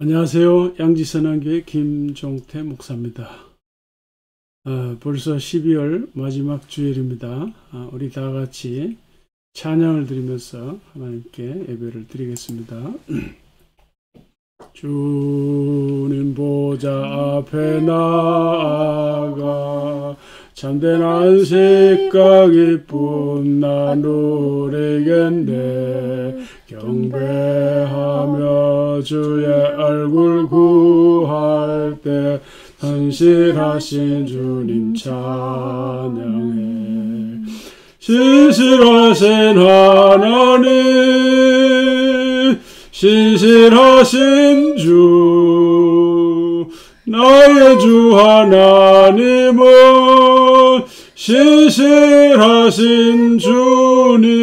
안녕하세요. 양지선한교회 김종태 목사입니다. 벌써 12월 마지막 주일입니다. 우리 다 같이 찬양을 드리면서 하나님께 예배를 드리겠습니다. 주님 보좌 앞에 나아가 참된 안식과 기쁨 나누리겠네. 경배하며 주의 얼굴 구할 때 헌신하신 주님 찬양해. 신실하신 하나님, 신실하신 주, 나의 주 하나님은 신실하신 주님.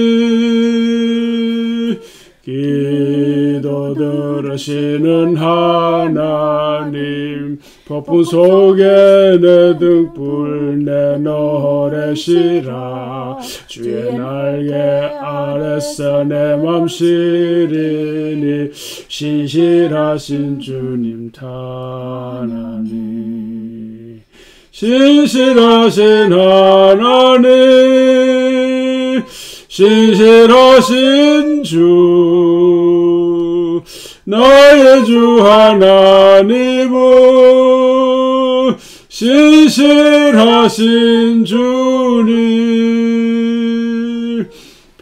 기도 들으시는 하나님, 폭풍 속에 내 등불 내놓으시라. 주의 날개 아래서 내 맘 시리니 신실하신 주님 하나님. 신실하신 하나님, 신실하신 주, 나의 주 하나님은 신실하신 주님.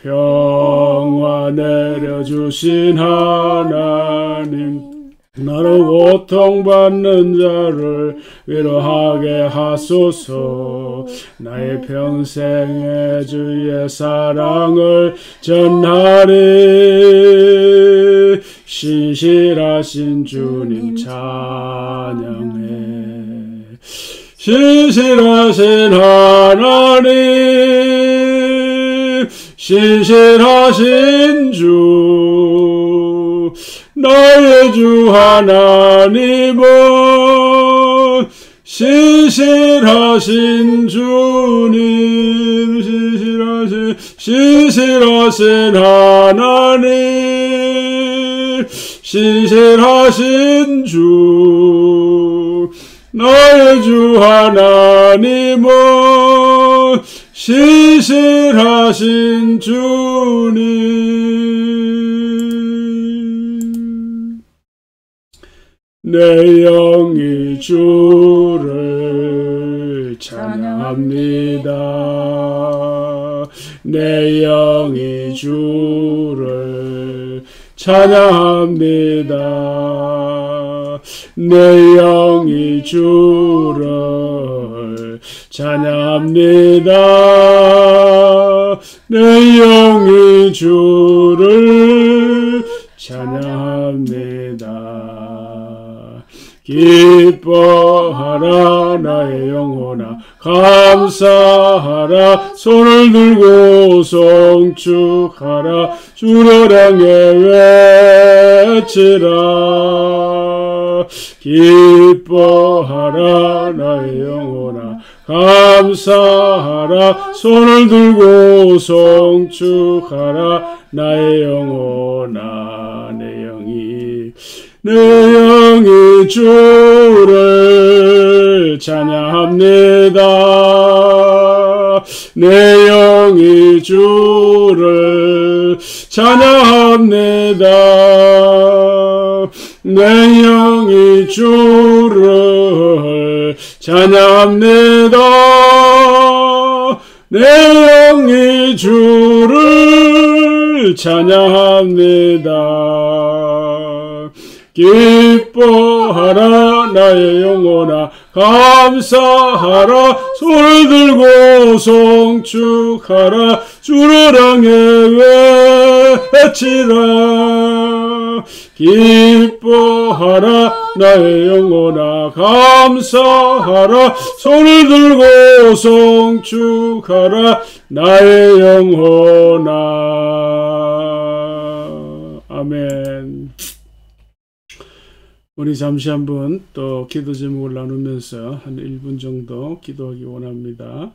평화 내려주신 하나님, 나로 고통받는 자를 위로하게 하소서. 나의 평생의 주의 사랑을 전하리. 신실하신 주님 찬양해. 신실하신 하나님, 신실하신 주, 나의 주 하나님은 신실하신 주님. 신실하신 하나님, 신실하신 주, 나의 주 하나님은 신실하신 주님. 내 영이 주를 찬양합니다. 내 영이 주를 찬양합니다. 내 영이 주를 찬양합니다. 내 영이 주를 찬양합니다. 기뻐하라 나의 영혼아, 감사하라. 손을 들고 송축하라. 주를 향해 외치라. 기뻐하라 나의 영혼아, 감사하라. 손을 들고 송축하라. 나의 영혼아, 내 영이 주를 찬양합니다. 내 영이 주를 찬양합니다. 내 영이 주를 찬양합니다. 내 영이 주를 찬양합니다. 기뻐하라 나의 영혼아, 감사하라. 손을 들고 송축하라. 주를 향해 외치라. 기뻐하라 나의 영혼아, 감사하라. 손을 들고 송축하라. 나의 영혼아. 아멘. 우리 잠시 한번 또 기도 제목을 나누면서 한 1분 정도 기도하기 원합니다.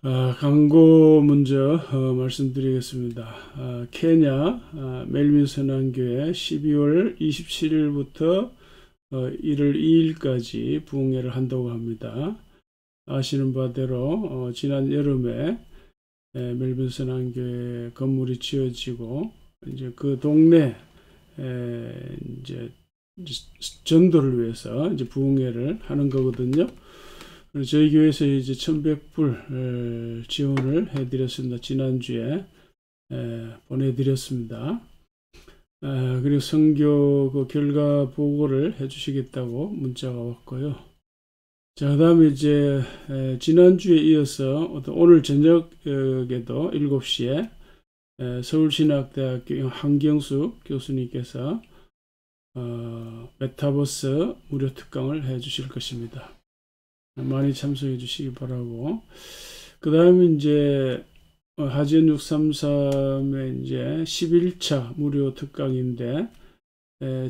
광고 먼저 말씀드리겠습니다. 케냐 멜빈 선한교회 12월 27일부터 1월 2일까지 부흥회를 한다고 합니다. 아시는 바대로 지난 여름에 멜빈 선한교회 건물이 지어지고 이제 그 동네 이제 전도를 위해서 이제 부흥회를 하는 거거든요. 저희 교회에서 이제 1,100불 지원을 해드렸습니다. 지난주에 보내드렸습니다. 그리고 선교 그 결과 보고를 해주시겠다고 문자가 왔고요. 자, 그 다음에 이제 지난주에 이어서 오늘 저녁에도 7시에 서울신학대학교 한경수 교수님께서 메타버스 무료 특강을 해 주실 것입니다. 많이 참석해 주시기 바라고. 그 다음에 이제 하지연 633의 이제 11차 무료 특강인데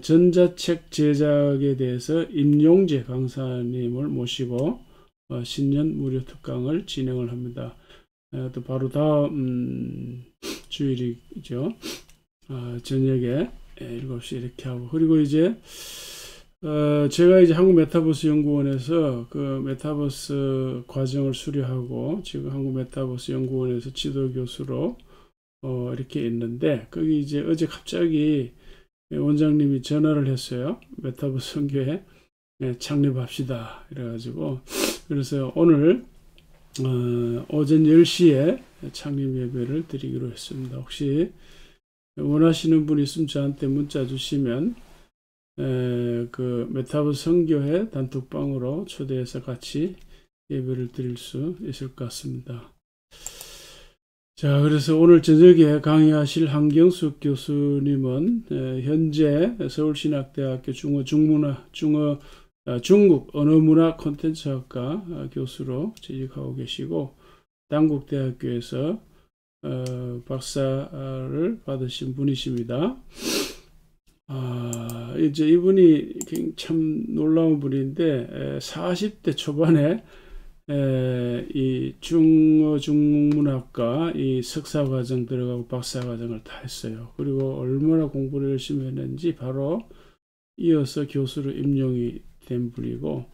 전자책 제작에 대해서 임용재 강사님을 모시고 신년 무료 특강을 진행을 합니다. 또 바로 다음 주일이죠. 저녁에 7시 이렇게 하고, 그리고 이제 제가 이제 한국 메타버스 연구원에서 그 메타버스 과정을 수료하고 지금 한국 메타버스 연구원에서 지도 교수로 이렇게 있는데, 거기 이제 어제 갑자기 원장님이 전화를 했어요. 메타버스 선교회 창립합시다 이래가지고, 그래서 오늘 오전 10시에 창립 예배를 드리기로 했습니다. 혹시 원하시는 분 있으면 저한테 문자 주시면 그 메타버스 선교회 단톡방으로 초대해서 같이 예배를 드릴 수 있을 것 같습니다. 자, 그래서 오늘 저녁에 강의하실 한경숙 교수님은 현재 서울신학대학교 중국 언어문화 콘텐츠학과 교수로 재직하고 계시고, 단국대학교에서 박사를 받으신 분이십니다. 이제 이분이 참 놀라운 분인데 40대 초반에 이 중어 중문학과 이 석사 과정 들어가고 박사 과정을 다 했어요. 그리고 얼마나 공부를 열심히 했는지 바로 이어서 교수로 임용이 된 분이고,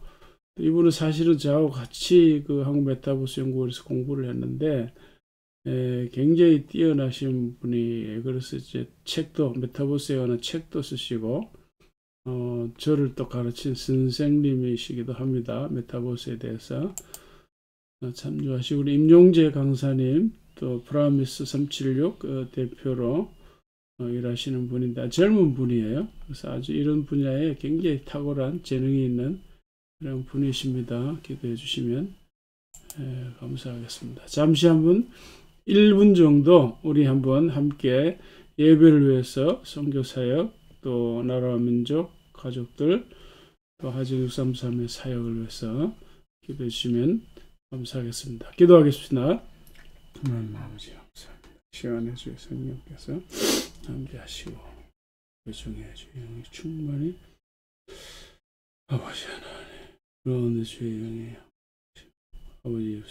이분은 사실은 저하고 같이 그 한국 메타버스 연구원에서 공부를 했는데 굉장히 뛰어나신 분이에요. 그래서 이제 책도, 메타버스에 관한 책도 쓰시고 저를 또 가르친 선생님이시기도 합니다. 메타버스에 대해서 참조하시고, 우리 임용재 강사님 또 프라미스 376 대표로 일하시는 분인데 젊은 분이에요. 그래서 아주 이런 분야에 굉장히 탁월한 재능이 있는 그런 분이십니다. 기도해 주시면 감사하겠습니다. 잠시 한번 1분 정도 우리 한번 함께 예배를 위해서 선교사역, 또 나라와 민족, 가족들, 또 하지연 633의 사역을 위해서 기도해 주시면 감사하겠습니다. 기도하겠습니다. 하나님 아버지 감사합니다. 시간에 주의 성령께서 함께하시고 그 중에 주의 영이 충만히 아버지 하나님 그런 주의 영이 아버지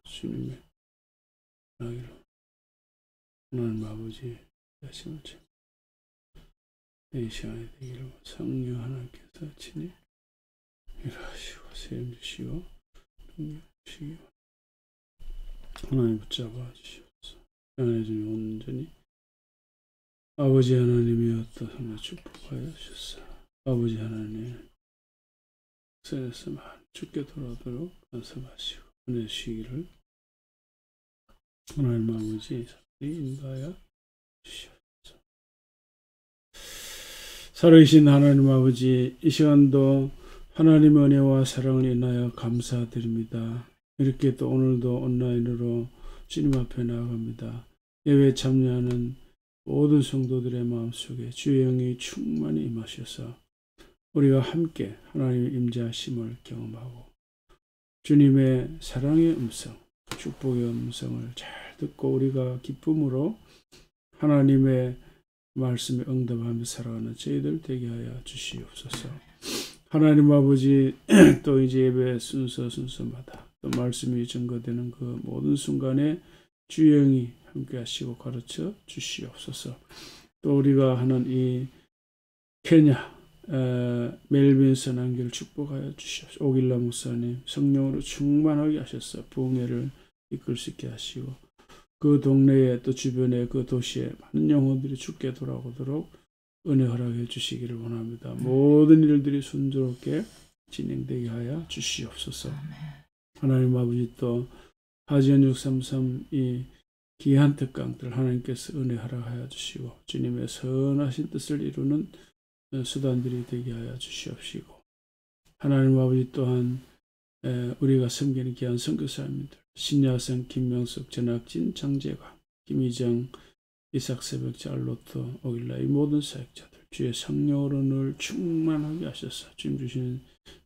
주님의 나기로 하나님 아버지 하심을 이 시간에 되기를 성령 하나님께서 친히 일하시고 세움 주시고 능력 주시기 하나님 붙잡아 주시옵소서. 하나님 주님 온전히 아버지 하나님이었다 축복하여 주소서. 아버지 하나님 선에서 많이 죽게 돌아오도록 간섭하시고 은혜 주시기를 하나님 아버지 인도하여 주시옵소서. 살아계신 하나님 아버지, 이 시간도 하나님의 은혜와 사랑을 인하여 감사드립니다. 이렇게 또 오늘도 온라인으로 주님 앞에 나아갑니다. 예배에 참여하는 모든 성도들의 마음속에 주의 영이 충만히 임하셔서 우리가 함께 하나님의 임재하심을 경험하고 주님의 사랑의 음성, 축복의 음성을 잘 듣고 우리가 기쁨으로 하나님의 말씀에 응답하며 살아가는 저희들 되게 하여 주시옵소서. 하나님 아버지, 또 이제 예배 순서마다 또 말씀이 증거되는 그 모든 순간에 주의 영이 함께 하시고 가르쳐 주시옵소서. 또 우리가 하는 이 케냐 멜빈 선한교를 축복하여 주시옵소서. 오길라 목사님 성령으로 충만하게 하셔서 부흥회를 이끌 수 있게 하시고 그 동네에 또 주변에 그 도시에 많은 영혼들이 주께 돌아오도록 은혜 허락해 주시기를 원합니다. 모든 일들이 순조롭게 진행되게 하여 주시옵소서. 하나님 아버지 또 하지연 633 이 귀한 특강들 하나님께서 은혜 허락하여 주시고 주님의 선하신 뜻을 이루는 수단들이 되게 하여 주시옵시고 하나님 아버지 또한 우리가 섬기는 귀한 선교사님들 신야성, 김명숙, 전학진, 장재광, 김희정, 이삭 새벽자, 알로토, 오길라 이 모든 사역자들 주의 성령으로 늘 충만하게 하셔서 주님 주시는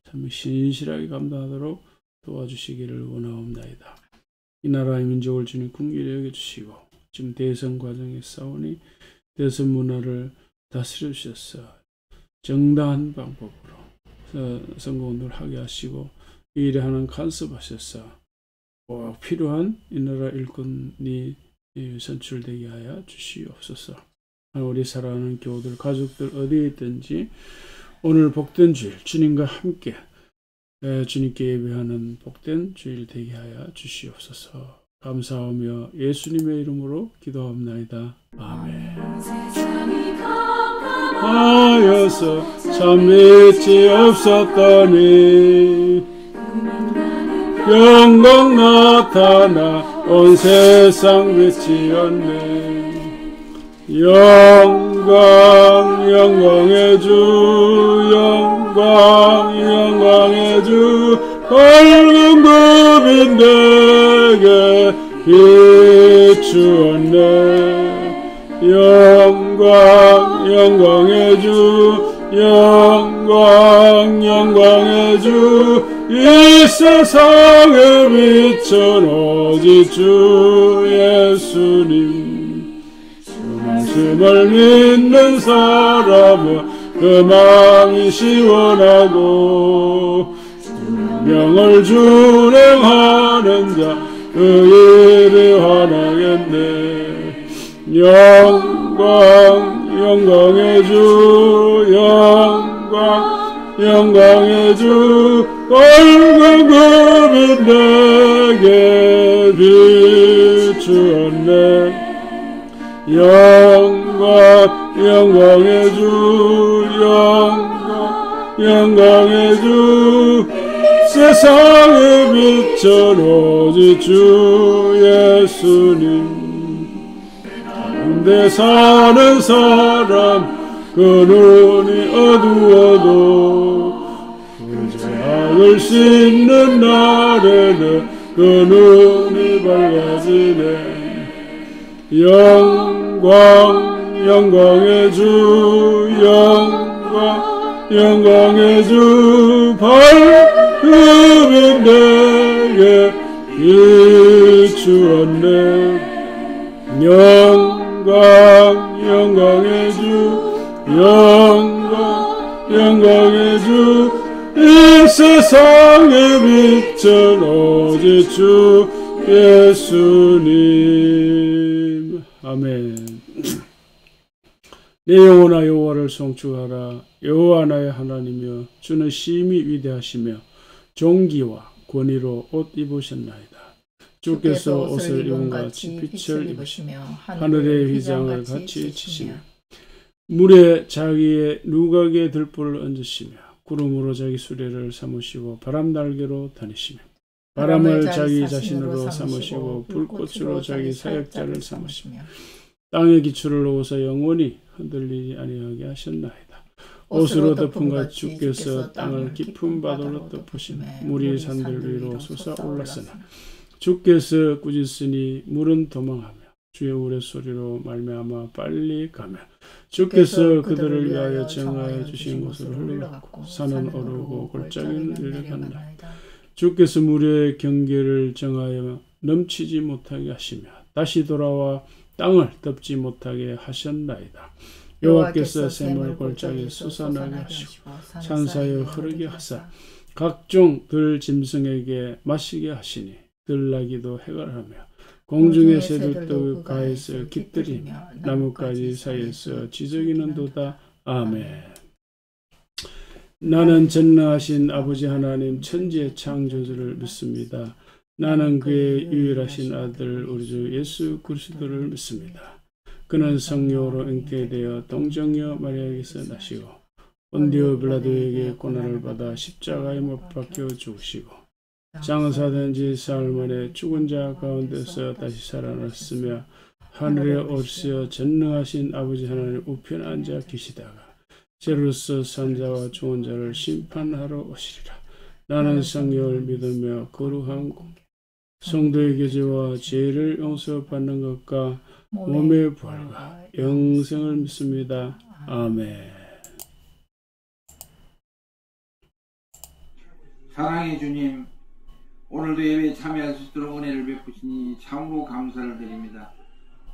삶을 신실하게 감당하도록 도와주시기를 원하옵나이다. 이 나라의 민족을 주님 긍휼히 여겨주시고 지금 대선 과정에 싸우니 대선 문화를 다스려 주셔서 정당한 방법으로 선거운동을 하게 하시고 이 일에 하는 간섭하셔서 꼭 필요한 이 나라 일꾼이 선출되게 하여 주시옵소서. 우리 사랑하는 교우들, 가족들 어디에 있든지 오늘 복된 주일 주님과 함께 주님께 예배하는 복된 주일 되게 하여 주시옵소서. 감사하며 예수님의 이름으로 기도합나이다. 아멘. 하여서 참 믿지 없었더니 영광 나타나 온 세상 비치었네. 영광 영광의 주 영광 영광의 주 밝은 빛 내게 비추었네. 영광 영광의 주 영광 영광의 주 이 세상에 비춘 오직 주 예수님. 주 말씀을 믿는 사람은 그 마음이 시원하고 명을 준행하는 자 그 일이 환하겠네. 영광 영광의 주 영광 영광의 주 밝은 빛 내게 비추었네. 영광 영광의 주 영광 영광의 주 세상에 비춘 오직 주 예수님. 가운데 사는 사람 그 눈이 어두워도 그 죄악을 씻는 날에는 그 눈이 밝아지네. 영광 영광의 주 영광 영광의 주 밝은 빛 내게 비추었네. 영광 영광의 주 영광 영광의 주 이 세상에 비춘 오직 주 예수님. 아멘. 내 영혼아 여호와를 송축하라. 여호와 나의 하나님이여 주는 심히 위대하시며 존귀와 권위로 옷 입으셨나이다. 주께서 옷을 입은 같이 빛을 입으시며 하늘의 휘장을 같이 치시며 물에 자기의 누각에 들불을 얹으시며 구름으로 자기 수레를 삼으시고 바람 날개로 다니시며 바람을 자기 자신으로 삼으시고 불꽃으로 자기 사역자를 삼으시며 땅의 기초를 놓으사 영원히 흔들리지 아니하게 하셨나이다. 옷으로 덮은 것 주께서 땅을 깊은 바다로 덮으시며 물이 산들 위로 솟아올랐으나 주께서 꾸짖으니 물은 도망하며 주의 우레소리로 말미암아 빨리 가며 주께서 그들을 위하여 정하여 주신 곳으로 흘러갔고 산은 오르고 골짜기는 내려간다. 주께서 물의 경계를 정하여 넘치지 못하게 하시며 다시 돌아와 땅을 덮지 못하게 하셨나이다. 여호와께서 샘을 골짜기에 솟아나게 하시고 산사에 흐르게 하사 각종 들짐승에게 마시게 하시니 들나귀도 해갈하며 공중의 새들도 가에서 깃들이며 나뭇가지 사이에서 지저귀는도다. 아멘. 나는 전능하신 아버지 하나님 천지의 창조주를 믿습니다. 나는 그의 유일하신 아들 우리 주 예수 그리스도를 믿습니다. 그는 성령으로 잉태되어 동정녀 마리아에게서 나시고 본디오 빌라도에게 고난을 받아 십자가에 못 박혀 죽으시고 장사된 지 사흘 만에 죽은 자 가운데서 다시 살아났으며 하늘에 오르시어 전능하신 아버지 하나님 우편에 앉아 계시다가 죄로서 산자와 죽은 자를 심판하러 오시리라. 나는 성령을 믿으며 거룩한 성도의 교제와 죄를 용서받는 것과 몸의 부활과 영생을 믿습니다. 아멘. 사랑의 주님, 오늘도 예배에 참여할 수 있도록 은혜를 베푸시니 참으로 감사를 드립니다.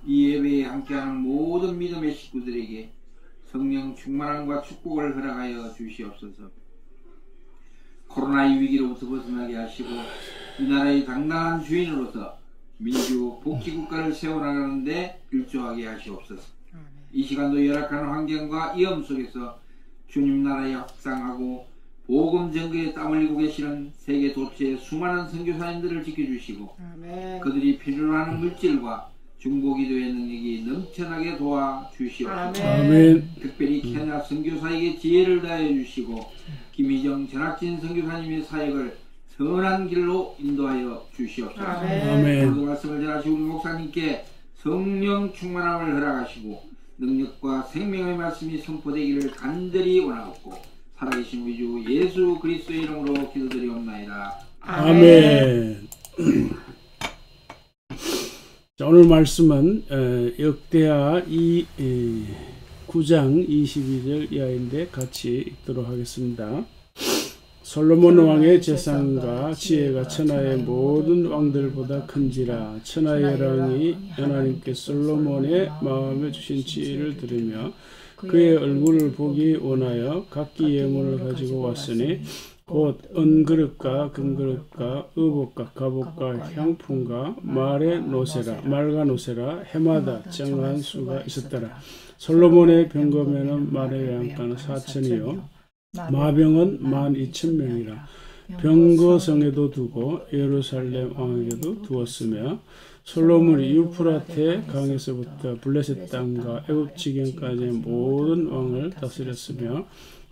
이 예배에 함께하는 모든 믿음의 식구들에게 성령 충만함과 축복을 허락하여 주시옵소서. 코로나2 위기로부터 벗어나게 하시고 이 나라의 당당한 주인으로서 민주 복지국가를 세워나가는 데 일조하게 하시옵소서. 이 시간도 열악한 환경과 위험 속에서 주님 나라에 확장하고 복음 전거에 땀 흘리고 계시는 세계 도처의 수많은 선교사님들을 지켜주시고 그들이 필요로 하는 물질과 중보기도의 능력이 넘쳐나게 도와주시옵소서. 아멘. 특별히 케냐 선교사에게 지혜를 다해 주시고 김희정 전학진 선교사님의 사역을 선한 길로 인도하여 주시옵소서. 아멘. 오늘도 말씀을 전하시고 우리 목사님께 성령 충만함을 허락하시고 능력과 생명의 말씀이 선포되기를 간절히 원하옵고 살아계신 우리 주 예수 그리스도의 이름으로 기도드리옵나이다. 아멘. 자, 오늘 말씀은 역대하 9장 22절 이하인데 같이 읽도록 하겠습니다. 솔로몬 왕의 재산과 지혜가 천하의 모든 왕들보다 큰지라. 천하의 열왕이 하나님께 솔로몬의 마음에 주신 지혜를 들으며 그의 얼굴을 보기 원하여 각기 예물을 가지고 왔으니 곧 은그릇과 금그릇과 의복과 갑옷과 향품과 말의 노세라 말과 노세라 해마다 정한 수가 있었더라. 솔로몬의 병검에는 말의 양가는 4천이요 마병은 12,000명이라. 병거성에도 두고 예루살렘 왕에게도 두었으며 솔로몬이 유프라테 강에서부터 블레셋 땅과 애굽 지경까지의 모든 왕을 다스렸으며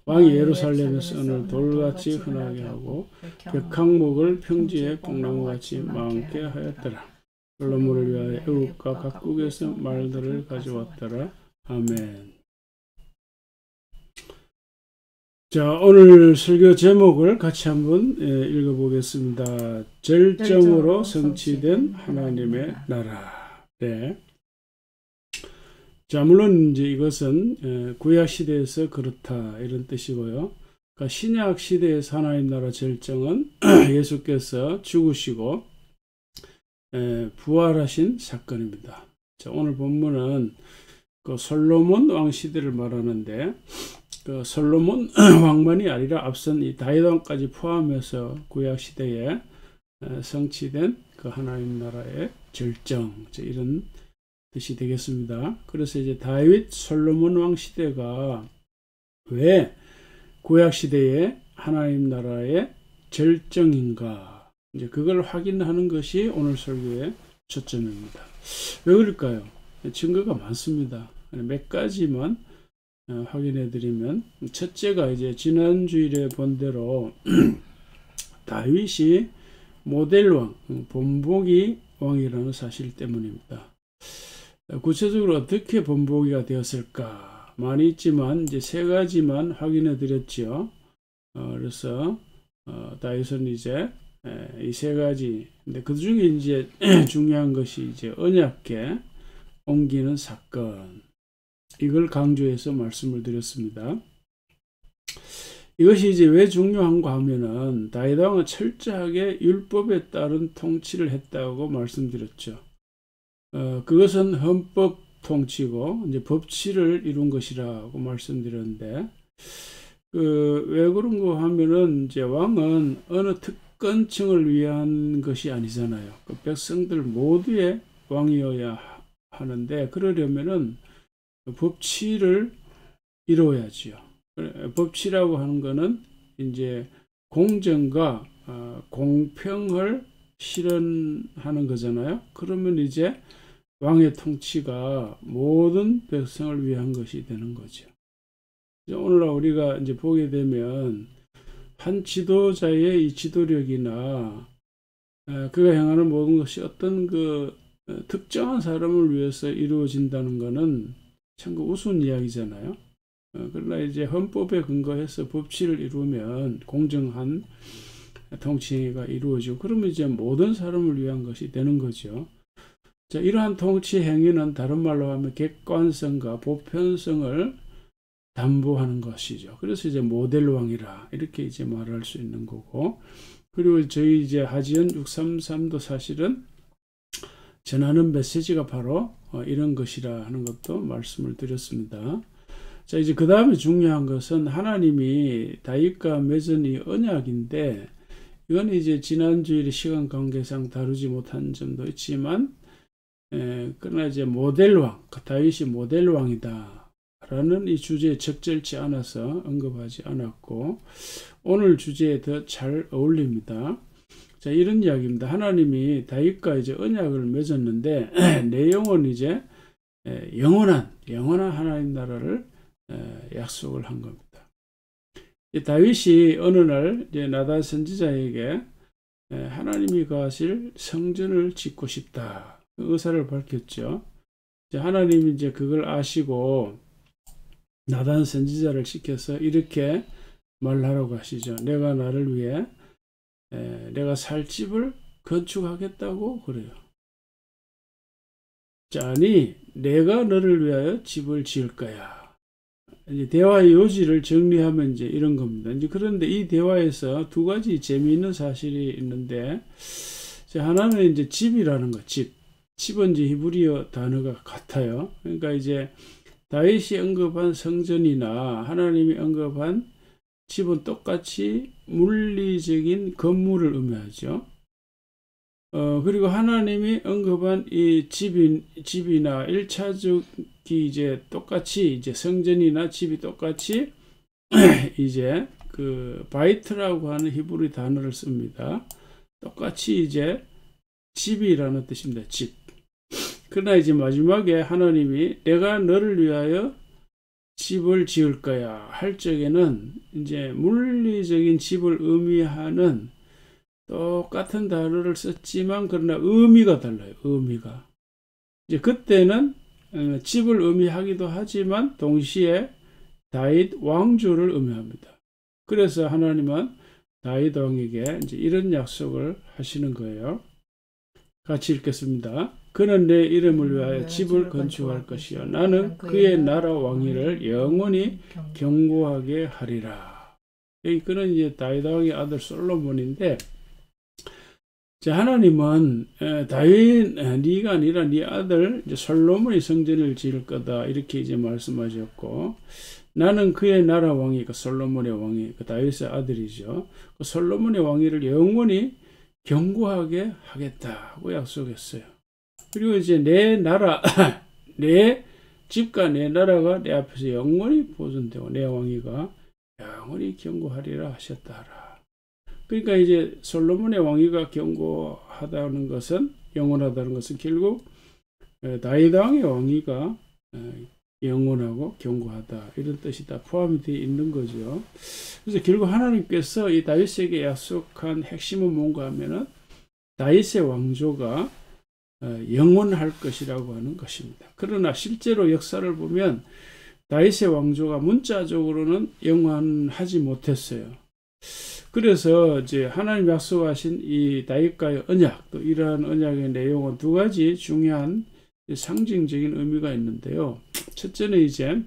왕이 예루살렘에서 은을 돌같이 흔하게 하고 벽항목을 평지에 뽕나무같이 많게 하였더라. 솔로몬을 위하여 애굽과 각국에서 말들을 가져왔더라. 아멘. 자, 오늘 설교 제목을 같이 한번 읽어보겠습니다. 절정으로 성취된 하나님의 나라. 네. 자, 물론 이제 이것은 구약 시대에서 그렇다 이런 뜻이고요. 그러니까 신약 시대에서 하나님 나라 절정은 예수께서 죽으시고 부활하신 사건입니다. 자, 오늘 본문은 그 솔로몬 왕 시대를 말하는데 그 솔로몬 왕만이 아니라 앞선 이 다윗 왕까지 포함해서 구약 시대에 성취된 그 하나님 나라의 절정 이런 뜻이 되겠습니다. 그래서 이제 다윗 솔로몬 왕 시대가 왜 구약 시대에 하나님 나라의 절정인가? 이제 그걸 확인하는 것이 오늘 설교의 초점입니다. 왜 그럴까요? 증거가 많습니다. 몇 가지만 확인해 드리면, 첫째가 이제 지난 주일에 본 대로 다윗이 모델왕, 본보기 왕이라는 사실 때문입니다. 구체적으로 어떻게 본보기가 되었을까? 많이 있지만 이제 세 가지만 확인해 드렸죠. 그래서 다윗은 이제 이 세 가지, 근데 그 중에 이제 중요한 것이 이제 언약궤 옮기는 사건, 이걸 강조해서 말씀을 드렸습니다. 이것이 이제 왜 중요한가 하면은 다윗 왕은 철저하게 율법에 따른 통치를 했다고 말씀드렸죠. 그것은 헌법 통치고 이제 법치를 이룬 것이라고 말씀드렸는데, 왜 그런 거 하면은 이제 왕은 어느 특권층을 위한 것이 아니잖아요. 그 백성들 모두의 왕이어야 하는데 그러려면은 법치를 이루어야지요. 법치라고 하는 거는 이제 공정과 공평을 실현하는 거잖아요. 그러면 이제 왕의 통치가 모든 백성을 위한 것이 되는 거죠. 오늘날 우리가 이제 보게 되면 한 지도자의 이 지도력이나 그가 행하는 모든 것이 어떤 그 특정한 사람을 위해서 이루어진다는 것은 참 그 우스운 이야기잖아요. 그러나 이제 헌법에 근거해서 법치를 이루면 공정한 통치행위가 이루어지고 그러면 이제 모든 사람을 위한 것이 되는 거죠. 자, 이러한 통치 행위는 다른 말로 하면 객관성과 보편성을 담보하는 것이죠. 그래서 이제 모델왕이라 이렇게 이제 말할 수 있는 거고, 그리고 저희 이제 하지연 633도 사실은 전하는 메시지가 바로 이런 것이라 하는 것도 말씀을 드렸습니다. 자, 이제 그 다음에 중요한 것은 하나님이 다윗과 맺은 이 언약인데, 이건 이제 지난 주일에 시간 관계상 다루지 못한 점도 있지만, 그러나 이제 모델왕, 다윗이 모델왕이다 라는 이 주제에 적절치 않아서 언급하지 않았고, 오늘 주제에 더 잘 어울립니다. 자, 이런 이야기입니다. 하나님이 다윗과 이제 언약을 맺었는데, 내용은 이제 영원한 하나님 나라를 약속을 한 겁니다. 다윗이 어느 날 이제 나단 선지자에게 하나님이 거하실 성전을 짓고 싶다 그 의사를 밝혔죠. 하나님이 이제 그걸 아시고 나단 선지자를 시켜서 이렇게 말하라고 하시죠. 내가 나를 위해 내가 살 집을 건축하겠다고 그래요. 자, 아니 내가 너를 위하여 집을 지을 거야. 이제 대화의 요지를 정리하면 이제 이런 겁니다. 이제 그런데 이 대화에서 두 가지 재미있는 사실이 있는데, 하나는 이제 집이라는 거, 집은 이제 히브리어 단어가 같아요. 그러니까 이제 다윗이 언급한 성전이나 하나님이 언급한 집은 똑같이 물리적인 건물을 의미하죠. 그리고 하나님이 언급한 이 집이나 1차적이 이제 똑같이 이제 성전이나 집이 똑같이 이제 그 바이트라고 하는 히브리 단어를 씁니다. 똑같이 이제 집이라는 뜻입니다. 집. 그러나 이제 마지막에 하나님이 내가 너를 위하여 집을 지을 거야 할 적에는 이제 물리적인 집을 의미하는 똑같은 단어를 썼지만 그러나 의미가 달라요. 의미가. 이제 그때는 집을 의미하기도 하지만 동시에 다윗 왕조를 의미합니다. 그래서 하나님은 다윗 왕에게 이제 이런 약속을 하시는 거예요. 같이 읽겠습니다. 그는 내 이름을 위하여 집을 건축할 것이요 나는 그의 나라 왕위를 영원히 견고하게 하리라. 여기 그는 이제 다윗 왕의 아들 솔로몬인데, 하나님은 다윗 네가 아니라 네 아들 이제 솔로몬이 성전을 지을 거다 이렇게 이제 말씀하셨고, 나는 그의 나라 왕이 그 솔로몬의 왕이 그 다윗의 아들이죠. 그 솔로몬의 왕위를 영원히 견고하게 하겠다고 약속했어요. 그리고 이제 내 나라, 내 집과 내 나라가 내 앞에서 영원히 보존되고 내 왕위가 영원히 견고하리라 하셨다라. 그러니까 이제 솔로몬의 왕위가 견고하다는 것은, 영원하다는 것은 결국 다윗 왕의 왕위가 영원하고 견고하다 이런 뜻이 다 포함이 되어 있는 거죠. 그래서 결국 하나님께서 이 다윗에게 약속한 핵심은 뭔가 하면은 다윗의 왕조가 영원할 것이라고 하는 것입니다. 그러나 실제로 역사를 보면 다윗의 왕조가 문자적으로는 영원하지 못했어요. 그래서 이제 하나님 약속하신 이 다윗과의 언약, 또 이러한 언약의 내용은 두 가지 중요한 상징적인 의미가 있는데요. 첫째는 이제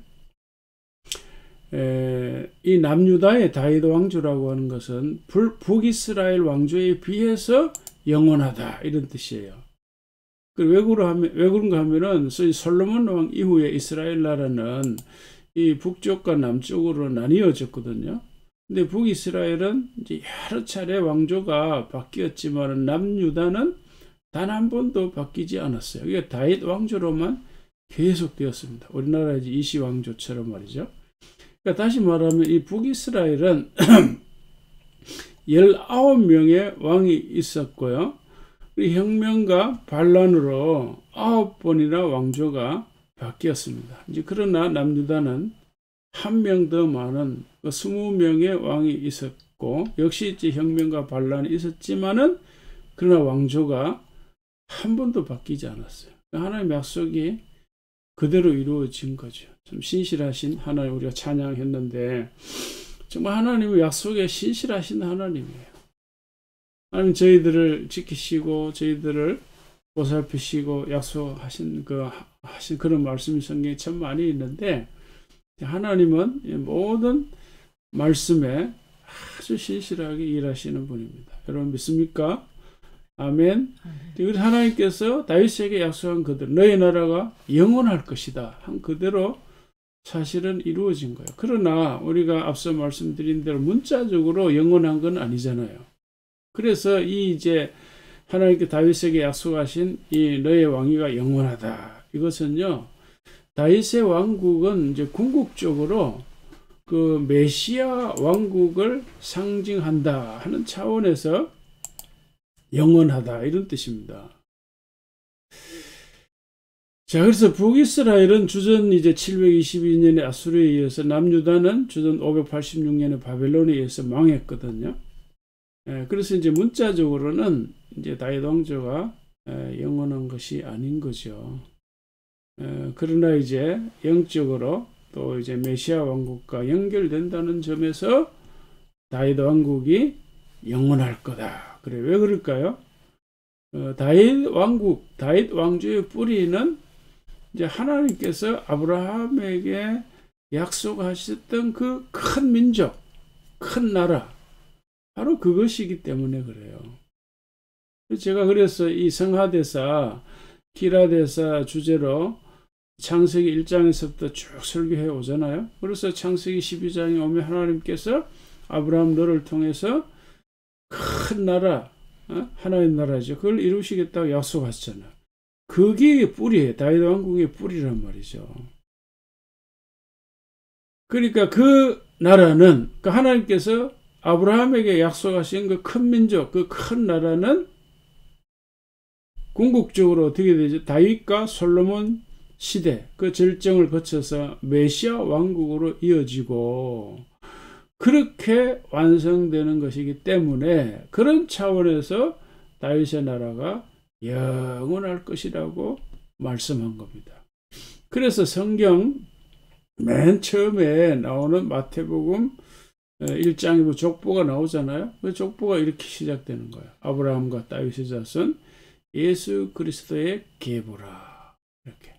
이 남유다의 다윗 왕조라고 하는 것은 북이스라엘 왕조에 비해서 영원하다 이런 뜻이에요. 왜 그런가 하면은 소위 솔로몬 왕 이후에 이스라엘 나라는 이 북쪽과 남쪽으로 나뉘어졌거든요. 근데 북이스라엘은 이제 여러 차례 왕조가 바뀌었지만 남유다는 단 한 번도 바뀌지 않았어요. 이게 다윗 왕조로만 계속되었습니다. 우리나라 이제 이시 왕조처럼 말이죠. 그러니까 다시 말하면 이 북이스라엘은 19명의 왕이 있었고요. 혁명과 반란으로 9번이나 왕조가 바뀌었습니다. 이제 그러나 남유다는 한 명 더 많은 20명의 왕이 있었고, 역시 이제 혁명과 반란이 있었지만은 그러나 왕조가 한 번도 바뀌지 않았어요. 하나님의 약속이 그대로 이루어진 거죠. 좀 신실하신 하나님, 우리가 찬양했는데 정말 하나님의 약속에 신실하신 하나님이에요. 하나님 저희들을 지키시고 저희들을 보살피시고 약속하신 그런 말씀이 성경에 참 많이 있는데, 하나님은 모든 말씀에 아주 신실하게 일하시는 분입니다. 여러분 믿습니까? 아멘. 우리 하나님께서 다윗에게 약속한 그대로 너희 나라가 영원할 것이다 한 그대로 사실은 이루어진 거예요. 그러나 우리가 앞서 말씀드린 대로 문자적으로 영원한 건 아니잖아요. 그래서 이제 하나님께 다윗에게 약속하신 이 너의 왕위가 영원하다, 이것은요, 다윗의 왕국은 이제 궁극적으로 그 메시아 왕국을 상징한다 하는 차원에서 영원하다, 이런 뜻입니다. 자, 그래서 북이스라엘은 주전 이제 722년에 아수르에 의해서, 남유다는 주전 586년에 바벨론에 의해서 망했거든요. 그래서 이제 문자적으로는 이제 다윗 왕조가 영원한 것이 아닌 거죠. 그러나 이제 영적으로 또 이제 메시아 왕국과 연결된다는 점에서 다윗 왕국이 영원할 거다. 그래, 왜 그럴까요? 다윗 왕국, 다윗 왕조의 뿌리는 이제 하나님께서 아브라함에게 약속하셨던 그 큰 민족, 큰 나라, 바로 그것이기 때문에 그래요. 제가 그래서 이 성하대사, 기라대사 주제로 창세기 1장에서부터 쭉 설교해 오잖아요. 그래서 창세기 12장에 오면 하나님께서 아브라함 너를 통해서 큰 나라, 하나의 나라죠, 그걸 이루시겠다고 약속하셨잖아요. 그게 뿌리예요. 다윗 왕국의 뿌리란 말이죠. 그러니까 그 나라는, 그 하나님께서 아브라함에게 약속하신 그 큰 민족, 그 큰 나라는 궁극적으로 어떻게 되죠? 다윗과 솔로몬 시대, 그 절정을 거쳐서 메시아 왕국으로 이어지고 그렇게 완성되는 것이기 때문에, 그런 차원에서 다윗의 나라가 영원할 것이라고 말씀한 겁니다. 그래서 성경 맨 처음에 나오는 마태복음 1장에 족보가 나오잖아요. 그 족보가 이렇게 시작되는 거예요. 아브라함과 다윗의 자손 예수 그리스도의 계보라, 이렇게.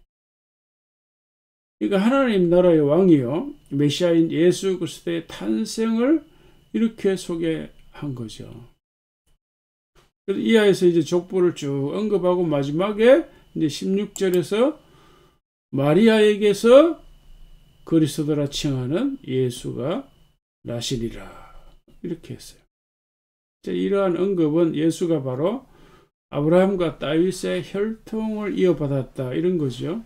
그러니까 하나님 나라의 왕이요, 메시아인 예수 그리스도의 탄생을 이렇게 소개한 거죠. 그래서 이하에서 이제 족보를 쭉 언급하고 마지막에 이제 16절에서 마리아에게서 그리스도라 칭하는 예수가 나시리라, 이렇게 했어요. 이러한 언급은 예수가 바로 아브라함과 다윗의 혈통을 이어받았다, 이런 거죠.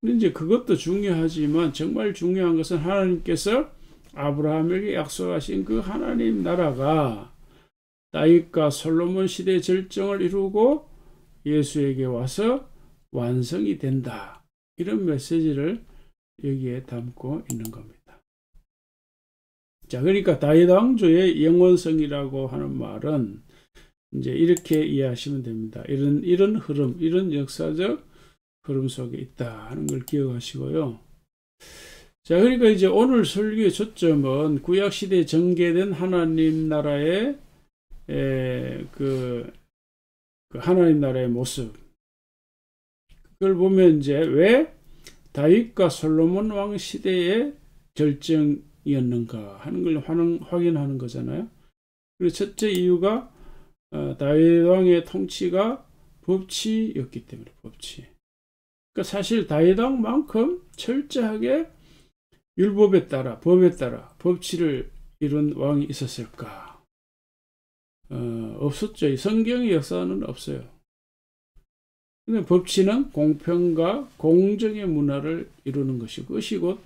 근데 이제 그것도 중요하지만 정말 중요한 것은 하나님께서 아브라함에게 약속하신 그 하나님 나라가 다윗과 솔로몬 시대의 절정을 이루고 예수에게 와서 완성이 된다, 이런 메시지를 여기에 담고 있는 겁니다. 자, 그러니까 다윗 왕조의 영원성이라고 하는 말은 이제 이렇게 이해하시면 됩니다. 이런 흐름, 이런 역사적 흐름 속에 있다 하는 걸 기억하시고요. 자, 그러니까 이제 오늘 설교의 초점은 구약 시대에 전개된 하나님 나라의 그 하나님 나라의 모습, 그걸 보면 이제 왜 다윗과 솔로몬 왕 시대의 절정이었는가 하는 걸 확인하는 거잖아요. 그리고 첫째 이유가 다윗 왕의 통치가 법치였기 때문에, 법치. 그러니까 사실 다윗 왕만큼 철저하게 율법에 따라 법에 따라 법치를 이룬 왕이 있었을까? 없었죠. 이 성경의 역사는 없어요. 근데 법치는 공평과 공정의 문화를 이루는 것이고, 그것이 곧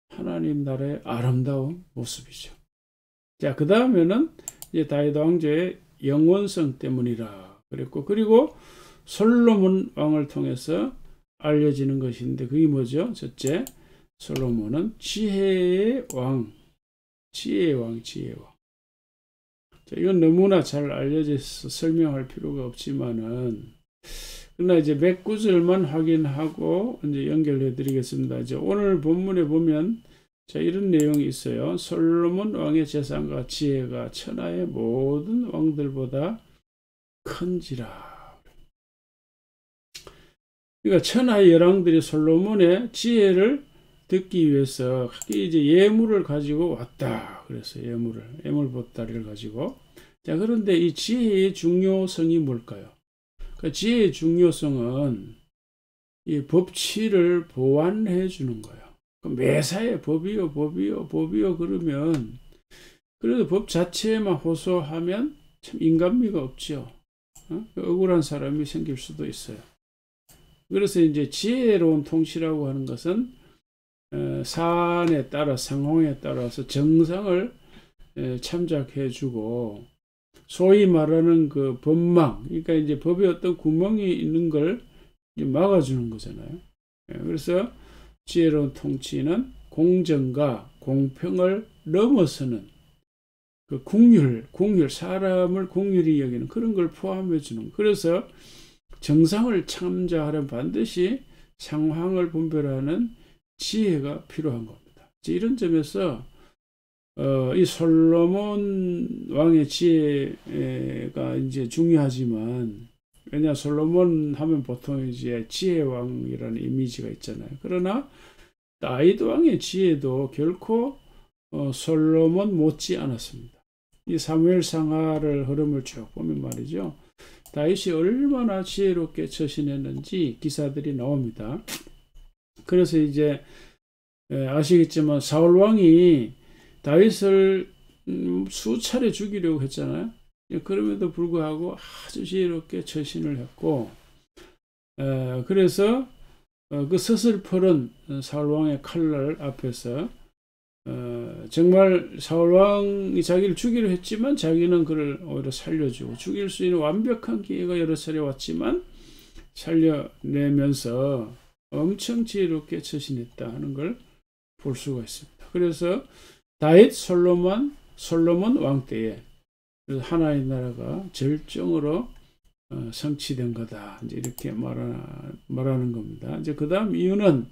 하나님 나라의 아름다운 모습이죠. 자, 그 다음에는 이제 다윗 왕조의 영원성 때문이라 그랬고, 그리고 솔로몬 왕을 통해서 알려지는 것인데, 그게 뭐죠? 첫째, 솔로몬은 지혜의 왕, 지혜의 왕. 자, 이건 너무나 잘 알려져 있어서 설명할 필요가 없지만은, 그러나 이제 몇 구절만 확인하고 이제 연결해 드리겠습니다. 이제 오늘 본문에 보면 자, 이런 내용이 있어요. 솔로몬 왕의 재산과 지혜가 천하의 모든 왕들보다 큰지라. 그러니까 천하의 열왕들이 솔로몬의 지혜를 듣기 위해서 이제 예물을 가지고 왔다. 그래서 예물 보따리를 가지고. 자, 그런데 이 지혜의 중요성이 뭘까요? 그 지혜의 중요성은 이 법치를 보완해 주는 거예요. 매사에 법이요 그러면, 그래도 법 자체에만 호소하면 참 인간미가 없죠. 억울한 사람이 생길 수도 있어요. 그래서 이제 지혜로운 통치라고 하는 것은 사안에 따라, 상황에 따라서 정상을 참작해 주고, 소위 말하는 그 법망, 그러니까 이제 법에 어떤 구멍이 있는 걸 막아주는 거잖아요. 그래서 지혜로운 통치는 공정과 공평을 넘어서는 그 궁율, 사람을 궁율이 여기는 그런 걸 포함해 주는. 그래서 정상을 참작하려면 반드시 상황을 분별하는 지혜가 필요한 겁니다. 이런 점에서 이 솔로몬 왕의 지혜가 이제 중요하지만, 왜냐 솔로몬 하면 보통 이제 지혜 왕이라는 이미지가 있잖아요. 그러나 다윗 왕의 지혜도 결코 솔로몬 못지 않았습니다. 이 사무엘 상하를 흐름을 쭉 보면 말이죠. 다윗이 얼마나 지혜롭게 처신했는지 기사들이 나옵니다. 그래서 이제 아시겠지만 사울 왕이 다윗을 수차례 죽이려고 했잖아요. 그럼에도 불구하고 아주 지혜롭게 처신을 했고, 그래서 그 서슬퍼런 사울왕의 칼날 앞에서 정말 사울왕이 자기를 죽이려 했지만 자기는 그를 오히려 살려주고, 죽일 수 있는 완벽한 기회가 여러 차례 왔지만 살려내면서 엄청 지혜롭게 처신했다 하는 걸 볼 수가 있습니다. 그래서 다윗 솔로몬 왕 때에 하나의 나라가 절정으로 성취된 거다. 이제 이렇게 말하는 겁니다. 이제 그 다음 이유는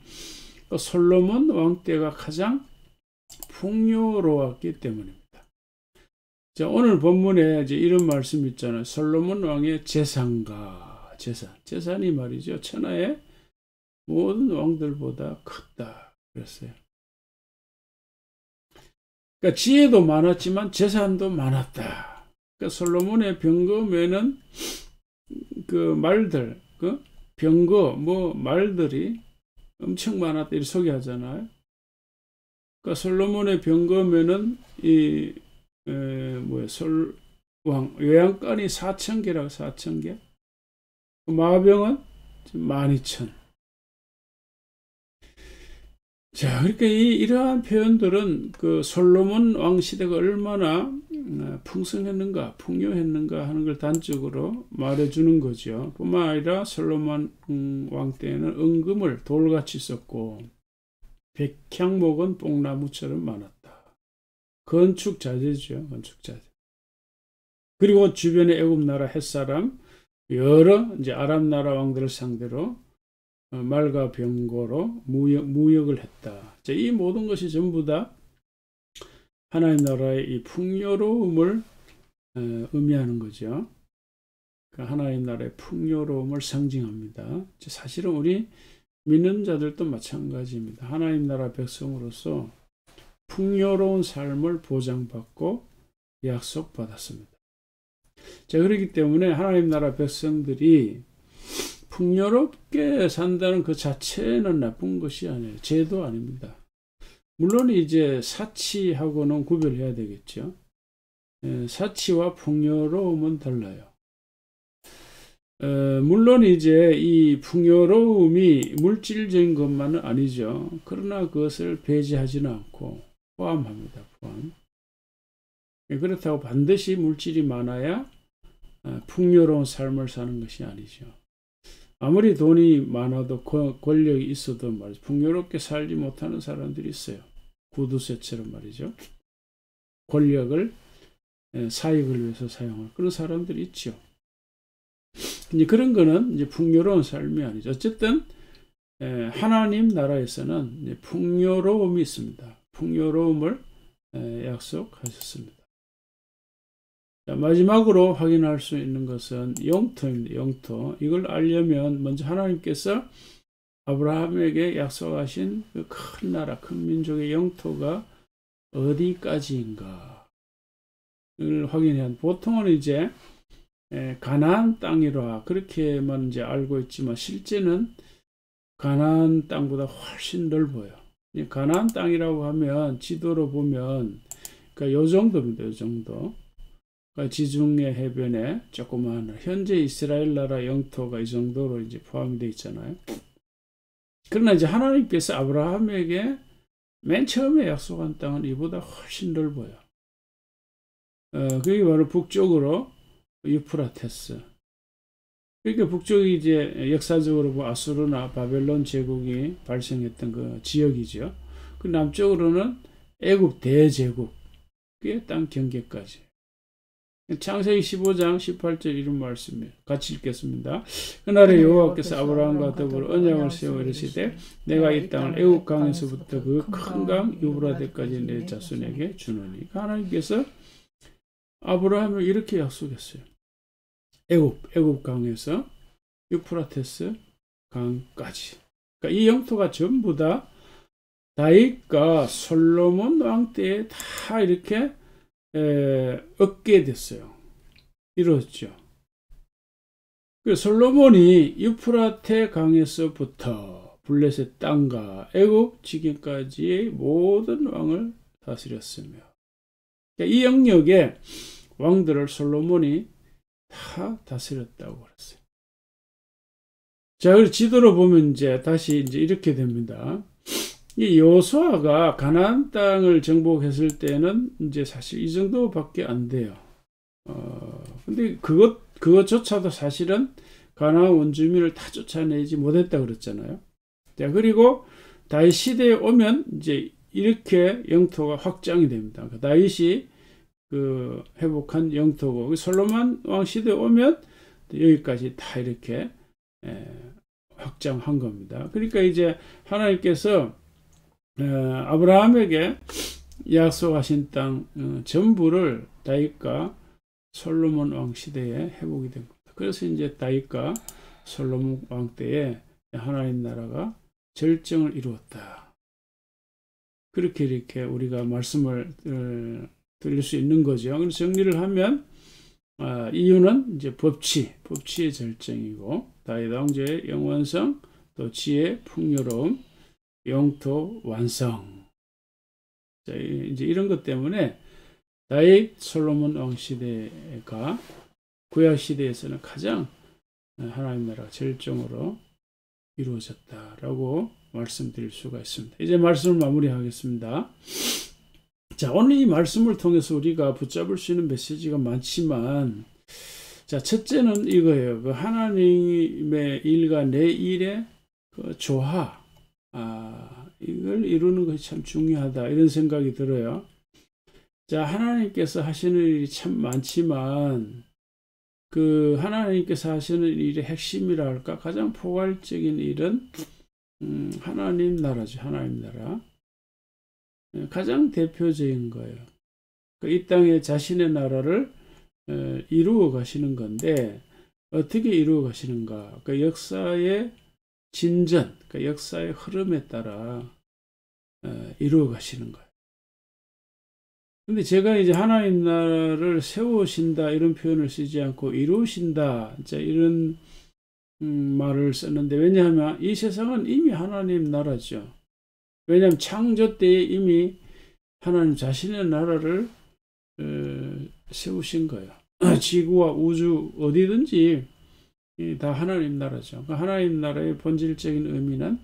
솔로몬 왕 때가 가장 풍요로웠기 때문입니다. 자, 오늘 본문에 이제 이런 말씀이 있잖아요. 솔로몬 왕의 재산이 말이죠. 천하의 모든 왕들보다 컸다. 그랬어요. 그러니까 지혜도 많았지만 재산도 많았다. 그러니까 솔로몬의 병거에는 그 말들, 말들이 엄청 많았다. 이렇게 소개하잖아요. 그러니까 솔로몬의 병거에는 외양간이 4,000개라고 4,000개. 마병은 12,000. 자, 그러니까 이러한 표현들은 그 솔로몬 왕 시대가 얼마나 풍성했는가, 풍요했는가 하는 걸 단적으로 말해주는 거죠. 뿐만 아니라 솔로몬 왕 때에는 은금을 돌같이 썼고, 백향목은 뽕나무처럼 많았다. 건축자재죠, 건축자재. 그리고 주변의 애굽 나라 햇사람, 여러 이제 아랍 나라 왕들을 상대로 말과 병거로 무역을 했다. 자, 이 모든 것이 전부 다 하나님 나라의 이 풍요로움을 의미하는 거죠. 그러니까 하나님 나라의 풍요로움을 상징합니다. 사실은 우리 믿는 자들도 마찬가지입니다. 하나님 나라 백성으로서 풍요로운 삶을 보장받고 약속받았습니다. 자, 그렇기 때문에 하나님 나라 백성들이 풍요롭게 산다는 그 자체는 나쁜 것이 아니에요. 죄도 아닙니다. 물론 이제 사치하고는 구별해야 되겠죠. 사치와 풍요로움은 달라요. 물론 이제 이 풍요로움이 물질적인 것만은 아니죠. 그러나 그것을 배제하지는 않고 포함합니다. 포함. 그렇다고 반드시 물질이 많아야 풍요로운 삶을 사는 것이 아니죠. 아무리 돈이 많아도 권력이 있어도 말이죠. 풍요롭게 살지 못하는 사람들이 있어요. 구두쇠처럼 말이죠. 권력을 사익을 위해서 사용하는 그런 사람들이 있죠. 이제 그런 거는 이제 풍요로운 삶이 아니죠. 어쨌든 하나님 나라에서는 이제 풍요로움이 있습니다. 풍요로움을 약속하셨습니다. 자, 마지막으로 확인할 수 있는 것은 영토입니다. 영토. 이걸 알려면 먼저 하나님께서 아브라함에게 약속하신 그 큰 나라, 큰 민족의 영토가 어디까지인가 를 확인해야 합니다. 보통은 이제 가나안 땅이라 그렇게만 이제 알고 있지만 실제는 가나안 땅보다 훨씬 넓어요. 가나안 땅이라고 하면 지도로 보면 그러니까 요 정도입니다. 요 정도. 그러니까 지중해 해변에 조그마한 현재 이스라엘 나라 영토가 이 정도로 이제 포함이 되어 있잖아요. 그러나 이제 하나님께서 아브라함에게 맨 처음에 약속한 땅은 이보다 훨씬 넓어요. 그게 바로 북쪽으로 유프라테스. 그러니까 북쪽이 이제 역사적으로 아수르나 바벨론 제국이 발생했던 그 지역이죠. 그 남쪽으로는 애굽 대제국, 그게 땅 경계까지. 창세기 15장 18절 이런 말씀이에요. 같이 읽겠습니다. 그날에 여호와께서 아브라함과 더불어 언약을 세워 이르시되 내가 이 땅을 애굽 강에서부터 그 큰 강 유브라데까지 내 자손에게 주노니. 하나님께서 아브라함을 이렇게 약속했어요. 애굽 강에서 유프라테스 강까지. 그러니까 이 영토가 전부 다 다윗과 솔로몬 왕 때에 다 이렇게 얻게 됐어요. 이루어졌죠. 솔로몬이 유프라테 강에서부터 블레셋 땅과 애굽 지경까지의 모든 왕을 다스렸으며, 그러니까 이 영역에 왕들을 솔로몬이 다 다스렸다고 그랬어요. 자, 그리고 지도로 보면 이제 다시 이제 이렇게 됩니다. 이 여호수아가 가나안 땅을 정복했을 때는 이제 사실 이 정도밖에 안 돼요. 근데 그것조차도 사실은 가나안 원주민을 다 쫓아내지 못했다 그랬잖아요. 자, 그리고 다윗 시대에 오면 이제 이렇게 영토가 확장이 됩니다. 다윗이 그 회복한 영토고, 솔로몬 왕 시대에 오면 여기까지 다 이렇게 확장한 겁니다. 그러니까 이제 하나님께서 아브라함에게 약속하신 땅 전부를 다윗과 솔로몬 왕 시대에 회복이 된 겁니다. 그래서 이제 다윗과 솔로몬 왕 때에 하나님 나라가 절정을 이루었다. 그렇게 이렇게 우리가 말씀을 드릴 수 있는 거죠. 그래서 정리를 하면 이유는 이제 법치의 절정이고, 다윗 왕조의 영원성, 또 지혜, 풍요로움, 영토 완성. 자, 이제 이런 것 때문에 다윗 솔로몬 왕 시대가 구약 시대에서는 가장 하나님 나라가 절정으로 이루어졌다라고 말씀드릴 수가 있습니다. 이제 말씀을 마무리하겠습니다. 자, 오늘 이 말씀을 통해서 우리가 붙잡을 수 있는 메시지가 많지만, 자, 첫째는 이거예요. 그 하나님의 일과 내 일의 그 조화, 이걸 이루는 것이 참 중요하다, 이런 생각이 들어요. 자, 하나님께서 하시는 일이 참 많지만 그 하나님께서 하시는 일의 핵심이라 할까, 가장 포괄적인 일은 하나님 나라죠. 하나님 나라. 가장 대표적인 거예요. 이 땅에 자신의 나라를 이루어 가시는 건데, 어떻게 이루어 가시는가? 그 역사의 진전, 그 역사의 흐름에 따라 이루어 가시는 거예요. 근데 제가 이제 하나님 나라를 세우신다 이런 표현을 쓰지 않고 이루신다 이런 말을 썼는데, 왜냐하면 이 세상은 이미 하나님 나라죠. 왜냐하면 창조 때에 이미 하나님 자신의 나라를 세우신 거예요. 지구와 우주 어디든지 다 하나님 나라죠. 그러니까 하나님 나라의 본질적인 의미는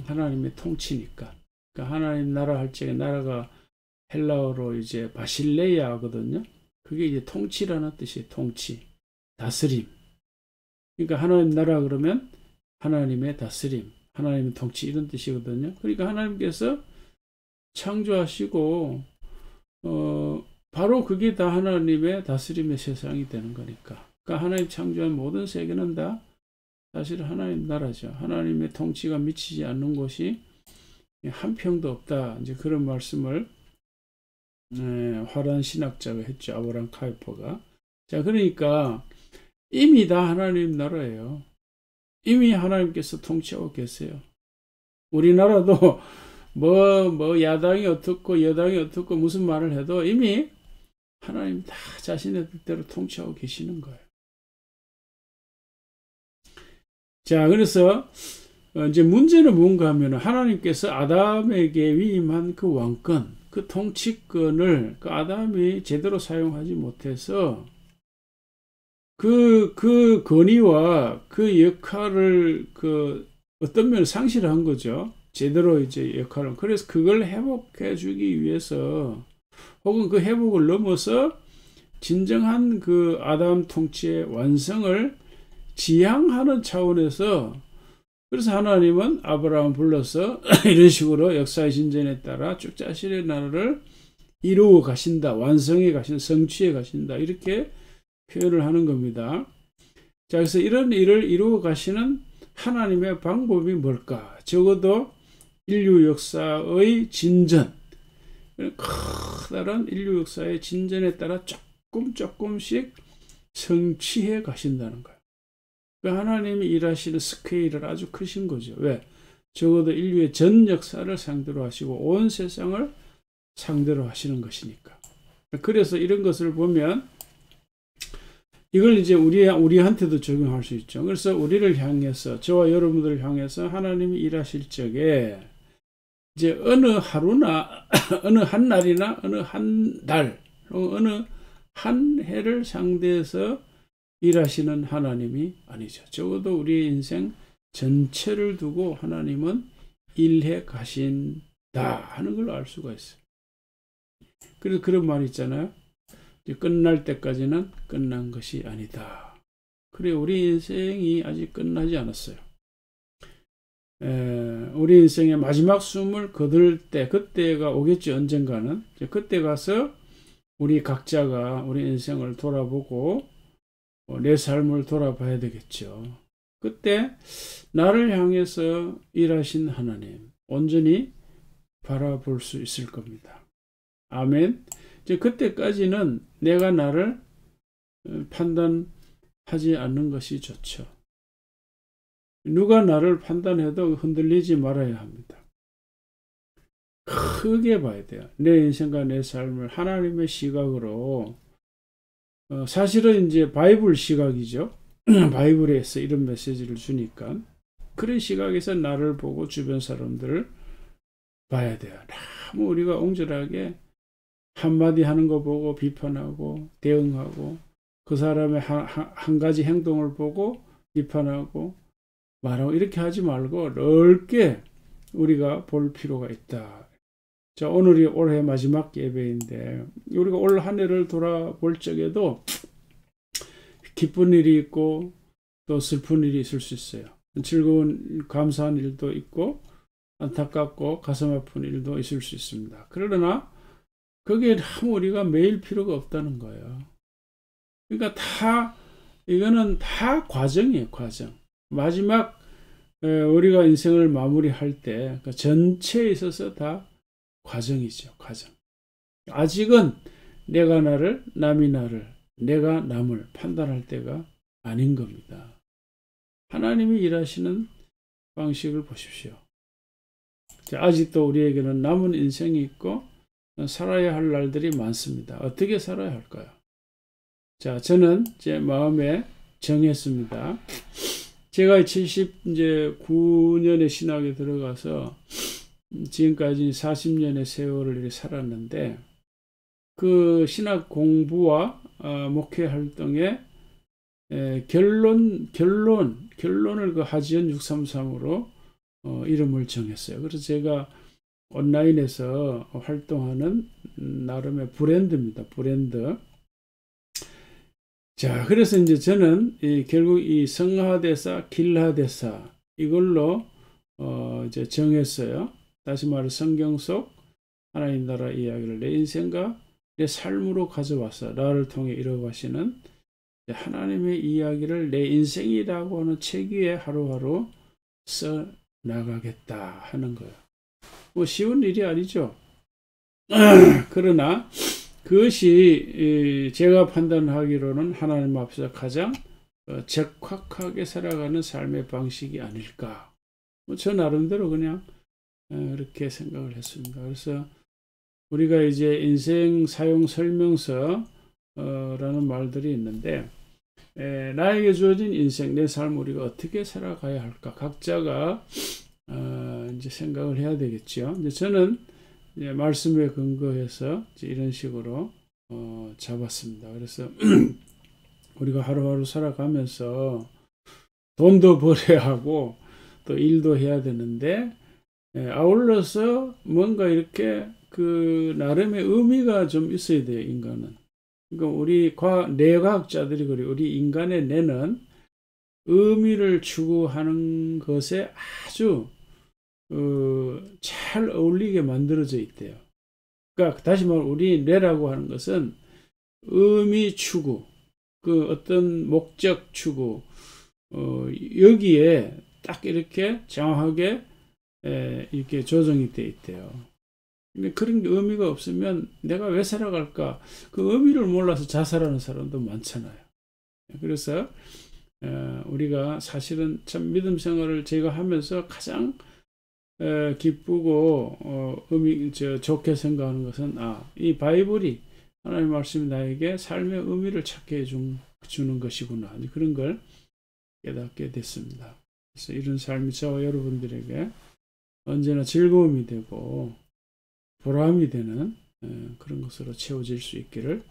하나님의 통치니까. 그러니까 하나님 나라 할 적에 나라가 헬라어로 이제 바실레이아거든요. 그게 이제 통치라는 뜻이에요. 통치, 다스림. 그러니까 하나님 나라 그러면 하나님의 다스림, 하나님의 통치 이런 뜻이거든요. 그러니까 하나님께서 창조하시고 바로 그게 다 하나님의 다스림의 세상이 되는 거니까. 그러니까 하나님 창조한 모든 세계는 다 사실 하나님 나라죠. 하나님의 통치가 미치지 않는 곳이 한 평도 없다. 이제 그런 말씀을 화란 신학자가 했죠. 아브라함 카이퍼가. 자, 그러니까 이미 다 하나님 나라예요. 이미 하나님께서 통치하고 계세요. 우리나라도 뭐 야당이 어떻고 여당이 어떻고 무슨 말을 해도 이미 하나님 다 자신의 뜻대로 통치하고 계시는 거예요. 자, 그래서 이제 문제는 뭔가 하면 하나님께서 아담에게 위임한 그 왕권, 그 통치권을 그 아담이 제대로 사용하지 못해서 그 권위와 그 역할을 어떤 면을 상실한 거죠. 제대로 이제 역할을. 그래서 그걸 회복해 주기 위해서 혹은 그 회복을 넘어서 진정한 그 아담 통치의 완성을 지향하는 차원에서 그래서 하나님은 아브라함 불러서 이런 식으로 역사의 진전에 따라 쭉 자신의 나라를 이루어 가신다. 완성해 가신다. 성취해 가신다. 이렇게 표현을 하는 겁니다. 자, 그래서 이런 일을 이루어 가시는 하나님의 방법이 뭘까? 적어도 인류 역사의 진전, 커다란 인류 역사의 진전에 따라 조금씩 성취해 가신다는 거예요. 하나님이 일하시는 스케일은 아주 크신 거죠. 왜? 적어도 인류의 전 역사를 상대로 하시고 온 세상을 상대로 하시는 것이니까. 그래서 이런 것을 보면 이걸 이제 우리한테도 적용할 수 있죠. 그래서 우리를 향해서, 저와 여러분들을 향해서 하나님이 일하실 적에 이제 어느 하루나 어느 한 날이나 어느 한 달, 어느 한 해를 상대해서 일하시는 하나님이 아니죠. 적어도 우리의 인생 전체를 두고 하나님은 일해 가신다 하는 걸 알 수가 있어요. 그래서 그런 말이 있잖아요. 끝날 때까지는 끝난 것이 아니다. 그래, 우리 인생이 아직 끝나지 않았어요. 우리 인생의 마지막 숨을 거둘 때, 그때가 오겠죠. 언젠가는. 그때 가서 우리 각자가 우리 인생을 돌아보고 내 삶을 돌아봐야 되겠죠. 그때 나를 향해서 일하신 하나님 온전히 바라볼 수 있을 겁니다. 아멘. 이제 그때까지는 내가 나를 판단하지 않는 것이 좋죠. 누가 나를 판단해도 흔들리지 말아야 합니다. 크게 봐야 돼요. 내 인생과 내 삶을 하나님의 시각으로, 사실은 이제 바이블 시각이죠. 바이블에서 이런 메시지를 주니까 그런 시각에서 나를 보고 주변 사람들을 봐야 돼요. 너무 우리가 옹졸하게 한마디 하는 거 보고 비판하고 대응하고 그 사람의 한 가지 행동을 보고 비판하고 말하고 이렇게 하지 말고 넓게 우리가 볼 필요가 있다. 자, 오늘이 올해 마지막 예배인데 우리가 올 한 해를 돌아볼 적에도 기쁜 일이 있고 또 슬픈 일이 있을 수 있어요. 즐거운 감사한 일도 있고 안타깝고 가슴 아픈 일도 있을 수 있습니다. 그러나 거기에 너무 우리가 매일 필요가 없다는 거예요. 그러니까 이거는 다 과정이에요, 과정. 마지막 우리가 인생을 마무리할 때 전체에 있어서 다 과정이죠, 과정. 아직은 내가 나를, 남이 나를, 내가 남을 판단할 때가 아닌 겁니다. 하나님이 일하시는 방식을 보십시오. 아직도 우리에게는 남은 인생이 있고 살아야 할 날들이 많습니다. 어떻게 살아야 할까요? 자, 저는 제 마음에 정했습니다. 제가 79년에 신학에 들어가서 지금까지 40년의 세월을 이렇게 살았는데 그 신학 공부와 목회 활동의 결론을 그 하지연 633으로 이름을 정했어요. 그래서 제가 온라인에서 활동하는 나름의 브랜드입니다. 브랜드. 자, 그래서 이제 저는 결국 이 성하대사, 길하대사 이걸로 이제 정했어요. 다시 말해 성경 속 하나님 나라 이야기를 내 인생과 내 삶으로 가져와서 나를 통해 이뤄가시는 하나님의 이야기를 내 인생이라고 하는 책 위에 하루하루 써 나가겠다 하는 거예요. 뭐 쉬운 일이 아니죠. 그러나 그것이 제가 판단하기로는 하나님 앞에서 가장 적확하게 살아가는 삶의 방식이 아닐까. 저 나름대로 그냥 이렇게 생각을 했습니다. 그래서 우리가 이제 인생 사용 설명서 라는 말들이 있는데 나에게 주어진 인생, 내 삶 우리가 어떻게 살아가야 할까? 각자가 이제 생각을 해야 되겠죠. 이제 저는 이제 말씀에 근거해서 이제 이런 식으로 잡았습니다. 그래서 우리가 하루하루 살아가면서 돈도 벌어야 하고 또 일도 해야 되는데 아울러서 뭔가 이렇게 그 나름의 의미가 좀 있어야 돼요, 인간은. 그러니까 우리 뇌과학자들이 그래 우리 인간의 뇌는 의미를 추구하는 것에 아주 잘 어울리게 만들어져 있대요. 그러니까 다시 말해 우리 뇌라고 하는 것은 의미 추구, 그 어떤 목적 추구, 여기에 딱 이렇게 정확하게 이렇게 조정이 돼 있대요. 근데 그런 게 의미가 없으면 내가 왜 살아갈까? 그 의미를 몰라서 자살하는 사람도 많잖아요. 그래서 우리가 사실은 참 믿음 생활을 제가 하면서 가장 기쁘고 좋게 생각하는 것은 이 바이블이 하나님의 말씀이 나에게 삶의 의미를 찾게 주는 것이구나. 그런 걸 깨닫게 됐습니다. 그래서 이런 삶이 저와 여러분들에게 언제나 즐거움이 되고 보람이 되는 그런 것으로 채워질 수 있기를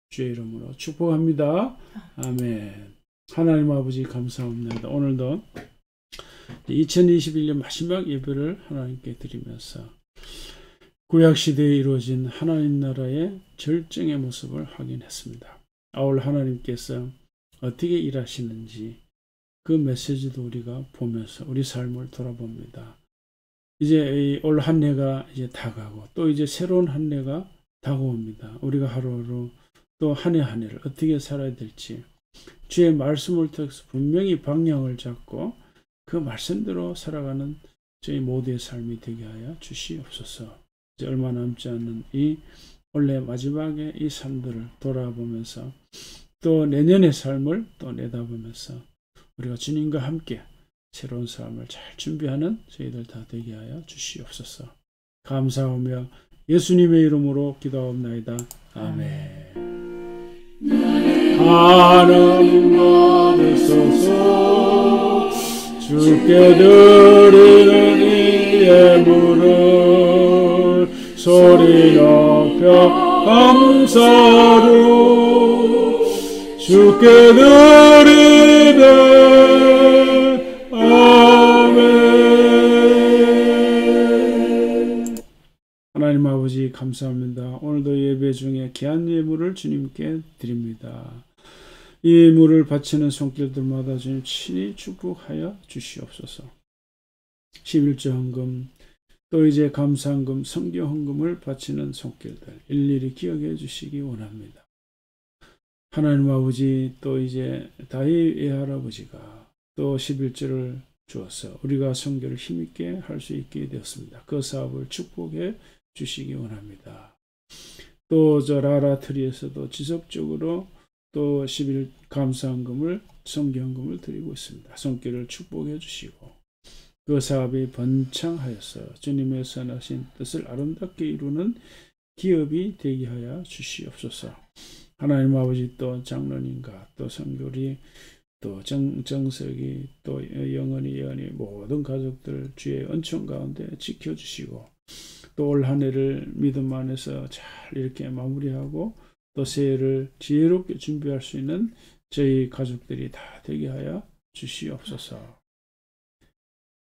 주의 이름으로 축복합니다. 아멘. 하나님 아버지 감사합니다. 오늘도 2021년 마지막 예배를 하나님께 드리면서 구약시대에 이루어진 하나님 나라의 절정의 모습을 확인했습니다. 아울 하나님께서 어떻게 일하시는지 그 메시지도 우리가 보면서 우리 삶을 돌아봅니다. 이제 올 한 해가 이제 다가고 또 이제 새로운 한 해가 다가옵니다. 우리가 하루하루 또 한 해 한 해를 어떻게 살아야 될지 주의 말씀을 통해서 분명히 방향을 잡고 그 말씀대로 살아가는 저희 모두의 삶이 되게 하여 주시옵소서. 이제 얼마 남지 않는 이 올해 마지막의 이 삶들을 돌아보면서 또 내년의 삶을 또 내다보면서 우리가 주님과 함께 새로운 삶을 잘 준비하는 저희들 다 되게 하여 주시옵소서. 감사하며 예수님의 이름으로 기도하옵나이다. 아멘. 하나님 받으소서. 주께 드리는 이 예물을 소리 높여 감사로 주께 드리는 아멘. 하나님 아버지 감사합니다. 오늘도 예배 중에 귀한 예물을 주님께 드립니다. 이 예물을 바치는 손길들마다 주님 친히 축복하여 주시옵소서. 11조 헌금 또 이제 감사헌금 성경헌금을 바치는 손길들 일일이 기억해 주시기 원합니다. 하나님 아버지 또 이제 다윗 외할아버지가 또 11조를 주어서 우리가 선교를 힘있게 할 수 있게 되었습니다. 그 사업을 축복해 주시기 원합니다. 또 저 라라트리에서도 지속적으로 또 11 감사헌금을 성경헌금을 드리고 있습니다. 손길을 축복해 주시고 그 사업이 번창하여서 주님의 선하신 뜻을 아름답게 이루는 기업이 되게 하여 주시옵소서. 하나님 아버지 또 장로님과 또 선교리 또 정석이 또 영원히 예언이 모든 가족들 주의 은총 가운데 지켜주시고 또 올 한 해를 믿음 안에서 잘 이렇게 마무리하고 또 새해를 지혜롭게 준비할 수 있는 저희 가족들이 다 되게 하여 주시옵소서.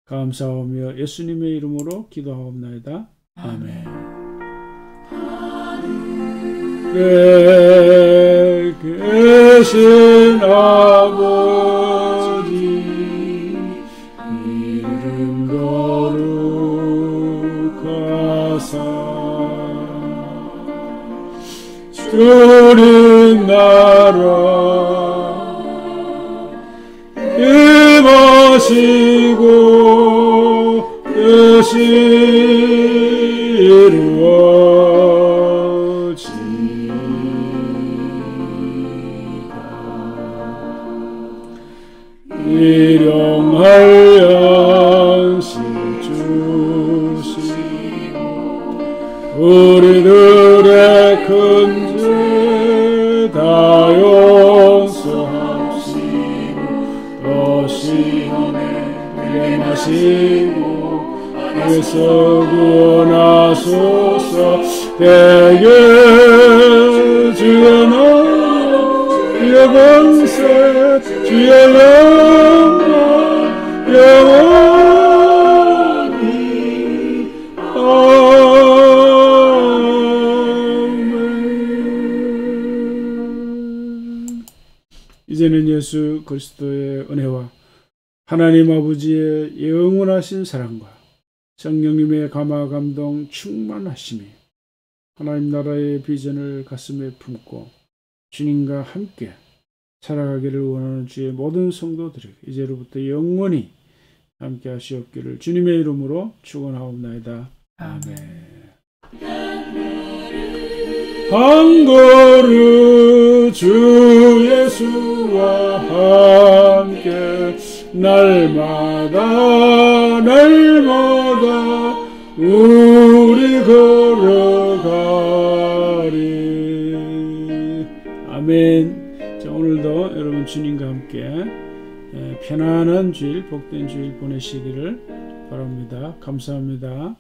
감사하며 예수님의 이름으로 기도하옵나이다. 아멘. 계신 아버지 이름 거룩하사 주님 나라 임하시고 뜻이 일용할 양식 주시고 우리들의 큰 죄 다 용서하시고 또 시험에 마시고 에서 구원하소서. 대개 주의 나라 주의 권세 주의 영광 영원히 아멘. 이제는 예수 그리스도의 은혜와 하나님 아버지의 영원하신 사랑과 성령님의 감화 감동 충만하심이 하나님 나라의 비전을 가슴에 품고 주님과 함께 살아가기를 원하는 주의 모든 성도들에게 이제로부터 영원히 함께 하시옵기를 주님의 이름으로 축원하옵나이다. 아멘. 한 그릇 주 예수와 함께 날마다 우리 걸어가리. 아멘. 자, 오늘도 여러분 주님과 함께 편안한 주일, 복된 주일 보내시기를 바랍니다. 감사합니다.